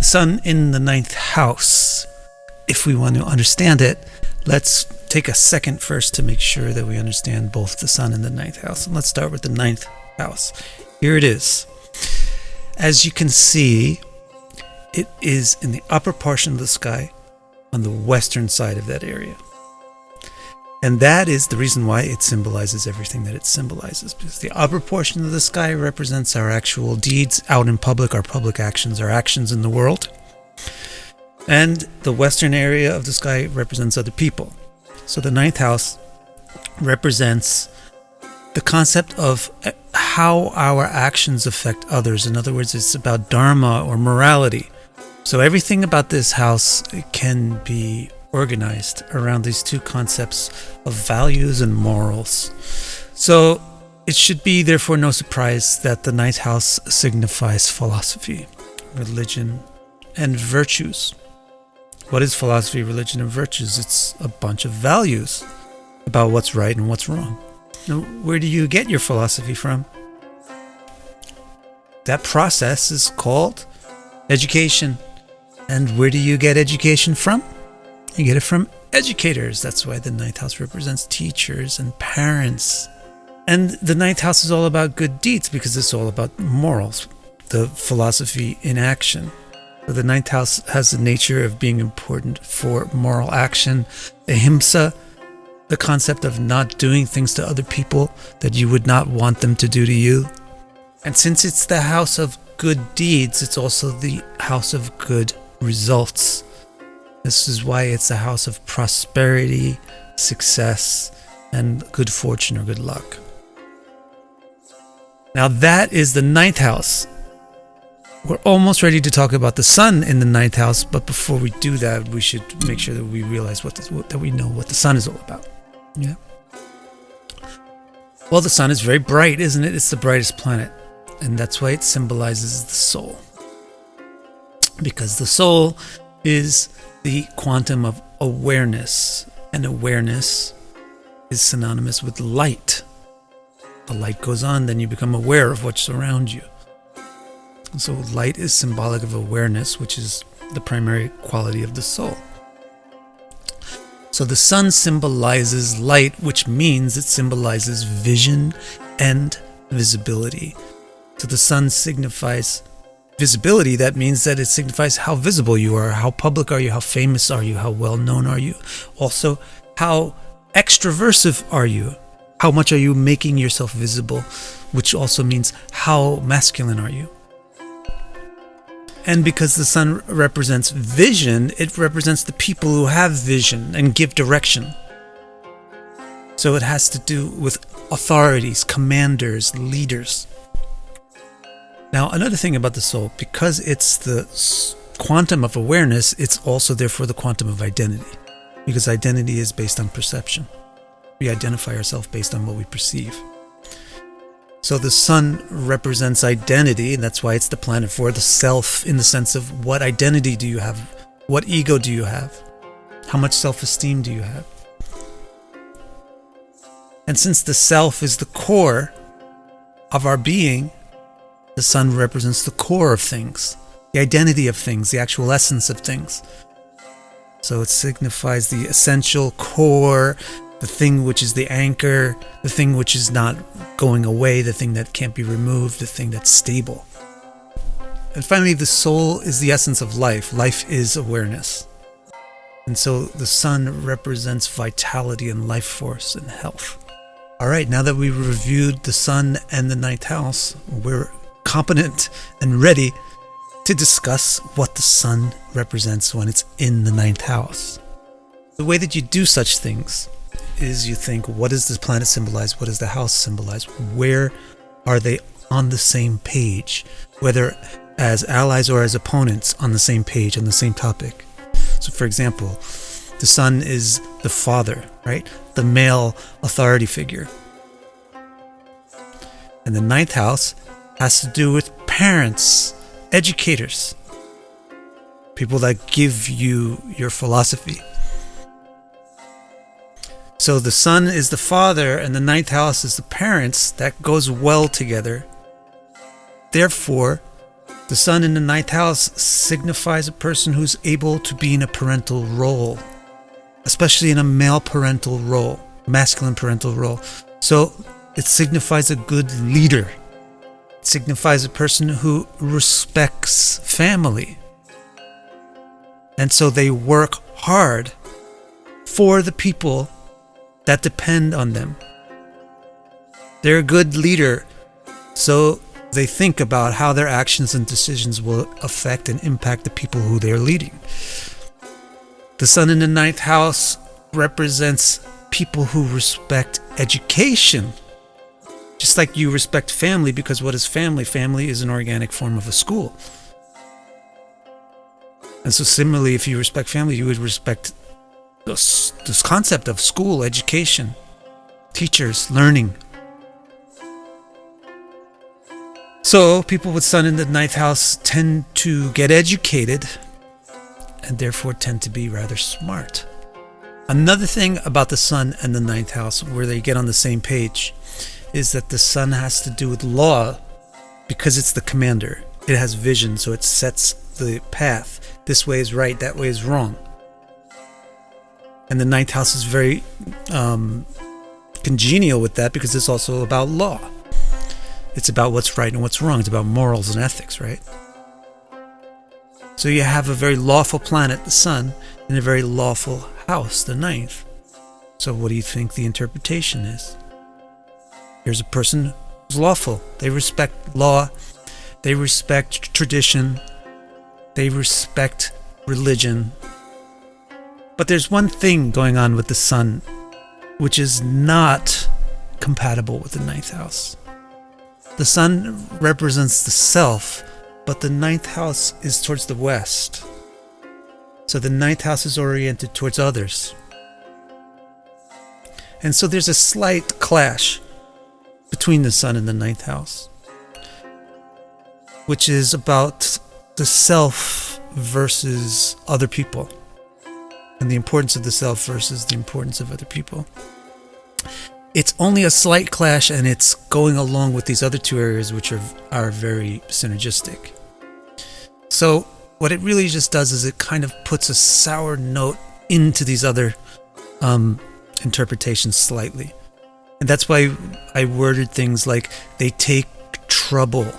sun in the ninth house, if we want to understand it, let's take a second first to make sure that we understand both the sun and the ninth house. And let's start with the ninth house. Here it is. As you can see, it is in the upper portion of the sky on the western side of that area. And that is the reason why it symbolizes everything that it symbolizes, because the upper portion of the sky represents our actual deeds out in public, our public actions, our actions in the world. And the western area of the sky represents other people. So the ninth house represents the concept of how our actions affect others. In other words, it's about dharma or morality. So everything about this house can be organized around these two concepts of values and morals. So it should be therefore no surprise that the ninth house signifies philosophy, religion, and virtues. What is philosophy, religion, and virtues? It's a bunch of values about what's right and what's wrong. Now, where do you get your philosophy from? That process is called education. And where do you get education from? You get it from educators. That's why the ninth house represents teachers and parents. And the ninth house is all about good deeds because it's all about morals, the philosophy in action. So the ninth house has the nature of being important for moral action, ahimsa, the concept of not doing things to other people that you would not want them to do to you. And since it's the house of good deeds, it's also the house of good results. This is why it's a house of prosperity, success, and good fortune or good luck. Now that is the ninth house. We're almost ready to talk about the sun in the ninth house, but before we do that, we should make sure that we realize that we know what the sun is all about. Yeah. Well, the sun is very bright, isn't it? It's the brightest planet, and that's why it symbolizes the soul. Because the soul is the quantum of awareness, and awareness is synonymous with light. The light goes on, then you become aware of what's around you. So light is symbolic of awareness, which is the primary quality of the soul. So the sun symbolizes light, which means it symbolizes vision and visibility. So the sun signifies visibility. That means that it signifies how visible you are, how public are you, how famous are you, how well known are you. Also, how extroversive are you? How much are you making yourself visible? Which also means how masculine are you? And because the sun represents vision, it represents the people who have vision and give direction. So it has to do with authorities, commanders, leaders. Now, another thing about the soul, because it's the quantum of awareness, it's also therefore the quantum of identity. Because identity is based on perception. We identify ourselves based on what we perceive. So the sun represents identity, and that's why it's the planet for the self, in the sense of what identity do you have? What ego do you have? How much self-esteem do you have? And since the self is the core of our being, the sun represents the core of things, the identity of things, the actual essence of things. So it signifies the essential core, the thing which is the anchor, the thing which is not going away, the thing that can't be removed, the thing that's stable. And finally, the soul is the essence of life. Life is awareness. And so the sun represents vitality and life force and health. All right, now that we've reviewed the sun and the ninth house, we're competent and ready to discuss what the sun represents when it's in the ninth house. The way that you do such things is you think, what does this planet symbolize? What does the house symbolize? Where are they on the same page? Whether as allies or as opponents on the same page, on the same topic. So for example, the sun is the father, right? The male authority figure. And the ninth house has to do with parents, educators, people that give you your philosophy. So the sun is the father and the ninth house is the parents. That goes well together. Therefore, The sun in the ninth house signifies a person who's able to be in a parental role, especially in a male parental role, masculine parental role. So it signifies a good leader. It signifies a person who respects family. And so they work hard for the people that depend on them. They're a good leader, so they think about how their actions and decisions will affect and impact the people who they're leading. The sun in the ninth house represents people who respect education. Just like you respect family, because what is family? Family is an organic form of a school. And so similarly, if you respect family, you would respect this concept of school, education, teachers, learning. So people with sun in the ninth house tend to get educated and therefore tend to be rather smart. Another thing about the sun and the ninth house where they get on the same page is that the sun has to do with law because it's the commander. It has vision, so it sets the path. This way is right, that way is wrong. And the ninth house is very congenial with that because it's also about law. It's about what's right and what's wrong. It's about morals and ethics, right? So you have a very lawful planet, the sun, in a very lawful house, the ninth. So what do you think the interpretation is? Here's a person who's lawful. They respect law. They respect tradition. They respect religion. But there's one thing going on with the sun which is not compatible with the ninth house. The sun represents the self, but the ninth house is towards the west. So the ninth house is oriented towards others. And so there's a slight clash between the sun and the ninth house, which is about the self versus other people, and the importance of the self versus the importance of other people. It's only a slight clash, and it's going along with these other two areas which are very synergistic. So what it really just does is it kind of puts a sour note into these other interpretations slightly. And that's why I worded things like they take trouble,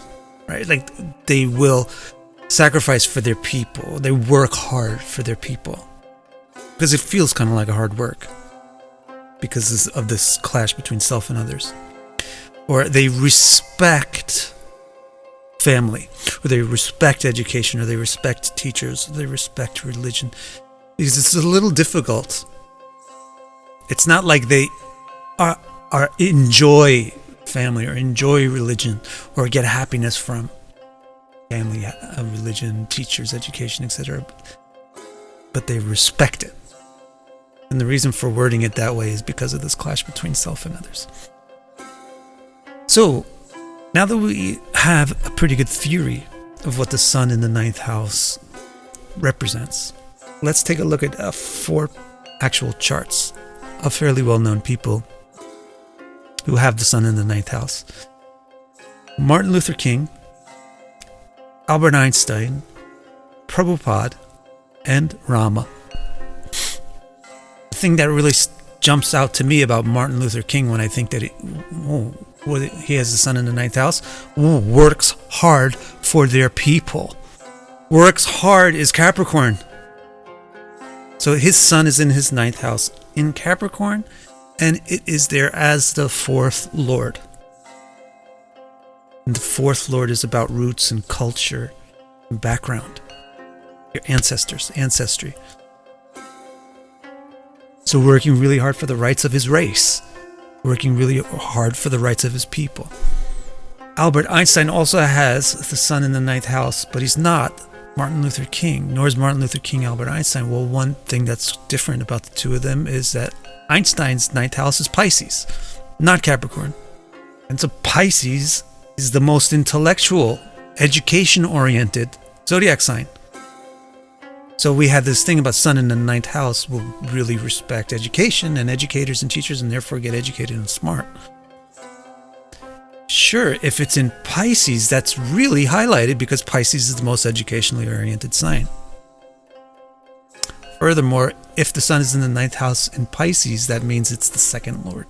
right? Like they will sacrifice for their people. They work hard for their people. Because it feels kind of like a hard work because of this clash between self and others. Or they respect family, or they respect education, or they respect teachers, or they respect religion. Because it's a little difficult. It's not like they are enjoy family or enjoy religion or get happiness from family, religion, teachers, education, etc. But they respect it. And the reason for wording it that way is because of this clash between self and others. So, now that we have a pretty good theory of what the sun in the ninth house represents, let's take a look at 4 actual charts of fairly well-known people who have the sun in the ninth house. Martin Luther King, Albert Einstein, Prabhupada, and Rama. The thing that really jumps out to me about Martin Luther King when I think that he has the sun in the ninth house, works hard for their people. Works hard is Capricorn. So his sun is in his ninth house in Capricorn, and it is there as the 4th Lord. And the 4th Lord is about roots and culture and background. Your ancestry. So working really hard for the rights of his race. Working really hard for the rights of his people. Albert Einstein also has the sun in the ninth house, but he's not Martin Luther King, nor is Martin Luther King Albert Einstein. Well, one thing that's different about the two of them is that Einstein's ninth house is Pisces, not Capricorn. And so Pisces is the most intellectual, education-oriented zodiac sign. So we have this thing about sun in the ninth house will really respect education and educators and teachers and therefore get educated and smart. Sure, if it's in Pisces, that's really highlighted because Pisces is the most educationally oriented sign. Furthermore, if the sun is in the 9th house in Pisces, that means it's the second lord.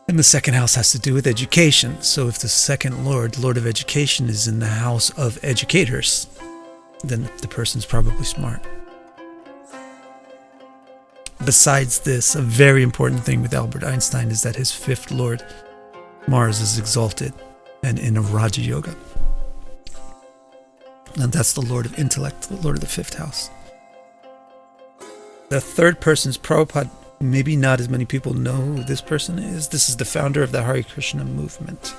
And the second house has to do with education. So if the second lord, Lord of Education, is in the house of educators, then the person's probably smart. Besides this, a very important thing with Albert Einstein is that his 5th lord, Mars, is exalted and in a Raja Yoga. And that's the lord of intellect, the lord of the 5th house. The third person is Prabhupada. Maybe not as many people know who this person is. This is the founder of the Hare Krishna movement.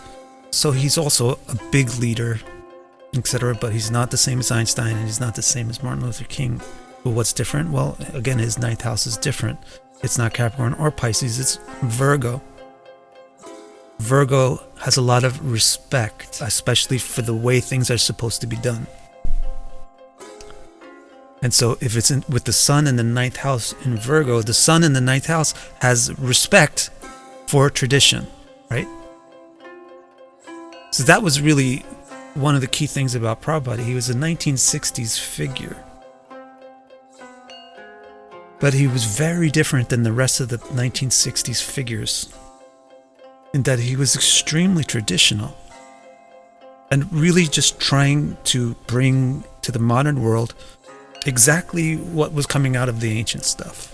So he's also a big leader, etc., but he's not the same as Einstein, and he's not the same as Martin Luther King. But what's different? Well, again, his 9th house is different. It's not Capricorn or Pisces, it's Virgo. Virgo has a lot of respect, especially for the way things are supposed to be done. And so if it's with the sun in the 9th house in Virgo, the sun in the 9th house has respect for tradition, right? So that was really one of the key things about Prabhupada. He was a 1960s figure. But he was very different than the rest of the 1960s figures in that he was extremely traditional and really just trying to bring to the modern world exactly what was coming out of the ancient stuff.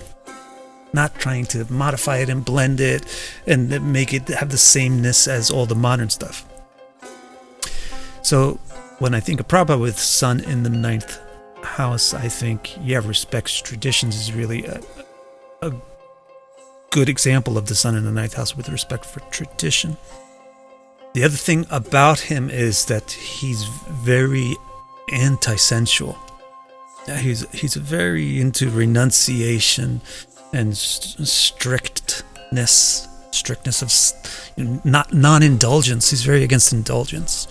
Not trying to modify it and blend it and make it have the sameness as all the modern stuff. So when I think of Prabhupada with sun in the 9th house, I think, respects traditions is really a good example of the sun in the 9th house with respect for tradition. The other thing about him is that he's very anti-sensual. He's very into renunciation and strictness of not non-indulgence. He's very against indulgence.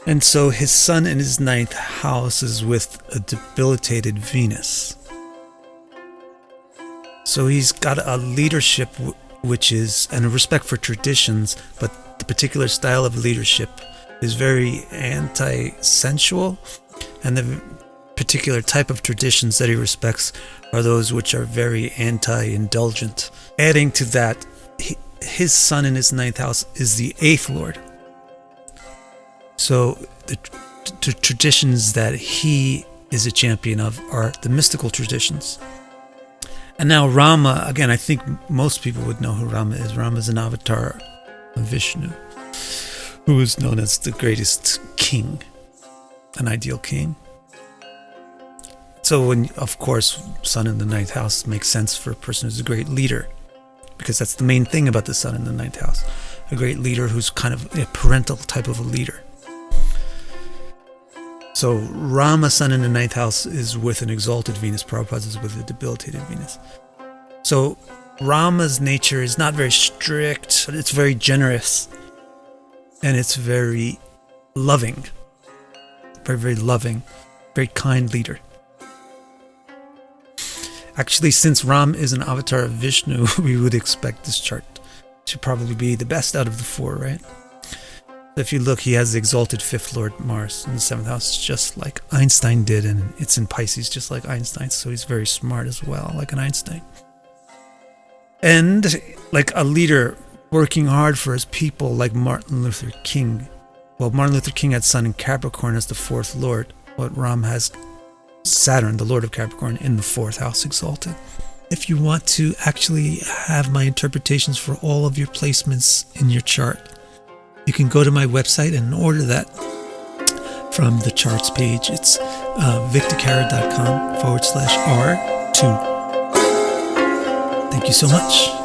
And so his sun in his 9th house is with a debilitated Venus. So he's got a leadership which is, and a respect for traditions, but the particular style of leadership is very anti-sensual, and the particular type of traditions that he respects are those which are very anti-indulgent. Adding to that, his sun in his 9th house is the 8th lord. So the traditions that he is a champion of are the mystical traditions. And now Rama, again, I think most people would know who Rama is. Rama is an avatar of Vishnu, who is known as the greatest king, an ideal king. So when, of course, sun in the 9th house makes sense for a person who's a great leader, because that's the main thing about the sun in the 9th house. A great leader who's kind of a parental type of a leader. So Rama, sun in the 9th house, is with an exalted Venus. Prabhupada is with a debilitated Venus. So Rama's nature is not very strict, but it's very generous. And it's very loving. Very, very loving. Very kind leader. Actually, since Ram is an avatar of Vishnu, we would expect this chart to probably be the best out of the 4, right? If you look, he has the exalted 5th lord Mars in the 7th house, just like Einstein did, and it's in Pisces, just like Einstein, so he's very smart as well, like an Einstein. And like a leader working hard for his people, like Martin Luther King. Well, Martin Luther King had sun in Capricorn as the 4th lord, but Ram has Saturn, the lord of Capricorn, in the 4th house exalted. If you want to actually have my interpretations for all of your placements in your chart, you can go to my website and order that from the charts page. It's victorcara.com/R2. Thank you so much.